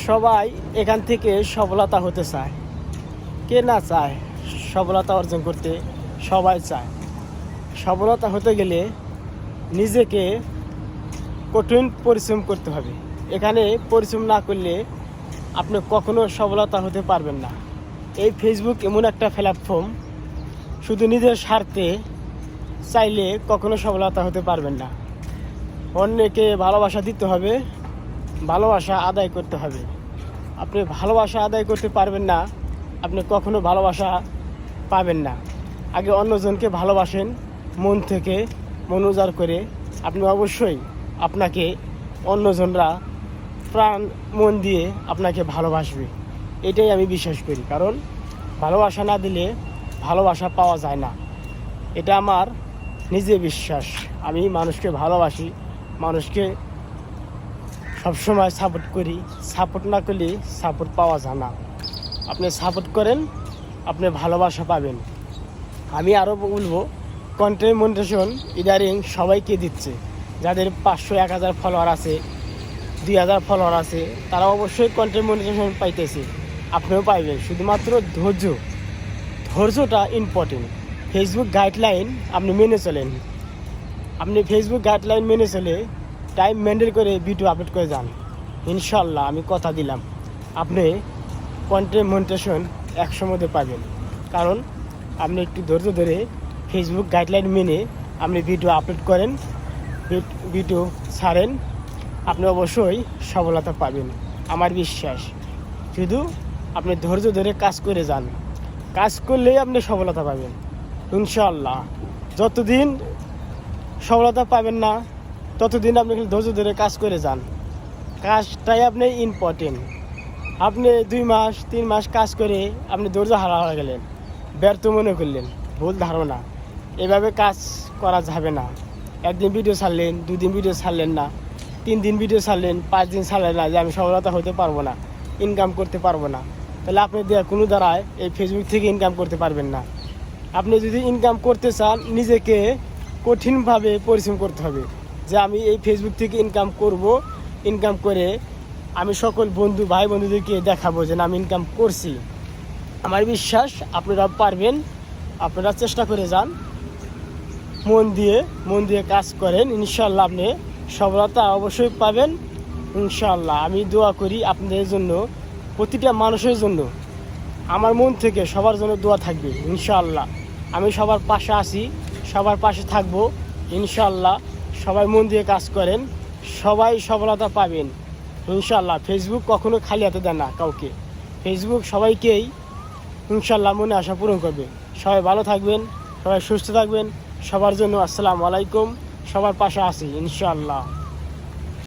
সবাই এখান থেকে সফলতা হতে চায়, কে না চায়? সফলতা অর্জন করতে সবাই চায়। সফলতা হতে গেলে নিজেকে কঠিন পরিশ্রম করতে হবে। এখানে পরিশ্রম না করলে আপনি কখনো সফলতা হতে পারবেন না। এই ফেসবুক এমন একটা প্ল্যাটফর্ম, শুধু নিজের স্বার্থে চাইলে কখনো সফলতা হতে পারবেন না। অন্যকে ভালোবাসা দিতে হবে, ভালোবাসা আদায় করতে হবে। আপনি ভালোবাসা আদায় করতে পারবেন না, আপনি কখনো ভালোবাসা পাবেন না। আগে অন্যজনকে ভালোবাসেন মন থেকে, মন উজাড় করে। আপনি অবশ্যই আপনাকে অন্যজনরা প্রাণ মন দিয়ে আপনাকে ভালোবাসবে, এটাই আমি বিশ্বাস করি। কারণ ভালোবাসা না দিলে ভালোবাসা পাওয়া যায় না, এটা আমার নিজে বিশ্বাস। আমি মানুষকে ভালোবাসি, মানুষকে সবসময় সাপোর্ট করি। সাপোর্ট না করলে সাপোর্ট পাওয়া যায় না। আপনি সাপোর্ট করেন, আপনি ভালোবাসা পাবেন। আমি আরও বলবো, কন্টেন্ট মনিটাইজেশন ইদারিং সবাইকে দিচ্ছে। যাদের 500-1000 ফলোয়ার আছে, 2000 ফলোয়ার আছে, তারা অবশ্যই কন্টেন্ট মনিটাইজেশন পাইতেছে। আপনিও পাইবেন, শুধুমাত্র ধৈর্যটা ইম্পর্টেন্ট। ফেসবুক গাইডলাইন আপনি মেনে চলেন। আপনি ফেসবুক গাইডলাইন মেনে চলে টাইম মেনটেন করে ভিডিও আপলোড করে যান, ইনশাল্লাহ আমি কথা দিলাম আপনি কন্টেন্ট মনিটাইজেশন 100 মধ্যে পাবেন। কারণ আপনি একটু ধৈর্য ধরে ফেসবুক গাইডলাইন মেনে আপনি ভিডিও আপলোড করেন, ভিডিও ছাড়েন, আপনি অবশ্যই সফলতা পাবেন, আমার বিশ্বাস। শুধু আপনি ধৈর্য ধরে কাজ করে যান, কাজ করলেই আপনি সফলতা পাবেন ইনশাআল্লাহ। যতদিন সফলতা পাবেন না ততদিন আপনি ধৈর্য ধরে কাজ করে যান। কাজটাই আপনি ইম্পর্টেন্ট। আপনি 2 মাস 3 মাস কাজ করে আপনি ধৈর্য হারা হয়ে গেলেন, ব্যর্থ মনে করলেন, ভুল ধারণা। এভাবে কাজ করা যাবে না। একদিন ভিডিও ছাড়লেন, 2 দিন ভিডিও ছাড়লেন না, 3 দিন ভিডিও ছাড়লেন, 5 দিন ছাড়লেন না, যে আমি সফলতা হতে পারবো না, ইনকাম করতে পারবো না, তাহলে আপনি কোনো দ্বারায় এই ফেসবুক থেকে ইনকাম করতে পারবেন না। আপনি যদি ইনকাম করতে চান, নিজেকে কঠিনভাবে পরিশ্রম করতে হবে, যে আমি এই ফেসবুক থেকে ইনকাম করব। ইনকাম করে আমি সকল ভাই বন্ধুদেরকে দেখাবো যে আমি ইনকাম করছি। আমার বিশ্বাস আপনারা পারবেন, আপনারা চেষ্টা করে যান, মন দিয়ে কাজ করেন, ইনশাআল্লাহ আপনি সফলতা অবশ্যই পাবেন ইনশাআল্লাহ। আমি দোয়া করি আপনাদের জন্য, প্রতিটা মানুষের জন্য, আমার মন থেকে সবার জন্য দোয়া থাকবে ইনশাআল্লাহ। আমি সবার পাশে আছি, সবার পাশে থাকবো ইনশাআল্লাহ। সবাই মন দিয়ে কাজ করেন, সবাই সফলতা পাবেন ইনশাআল্লাহ। ফেসবুক কখনো খালি হাতে দেয় না কাউকে, ফেসবুক সবাইকেই ইনশাআল্লাহ মনে আশা পূরণ করবে। সবাই ভালো থাকবেন, সবাই সুস্থ থাকবেন। সবার জন্য আসসালামু আলাইকুম। সবার পাশে আছি ইনশাআল্লাহ।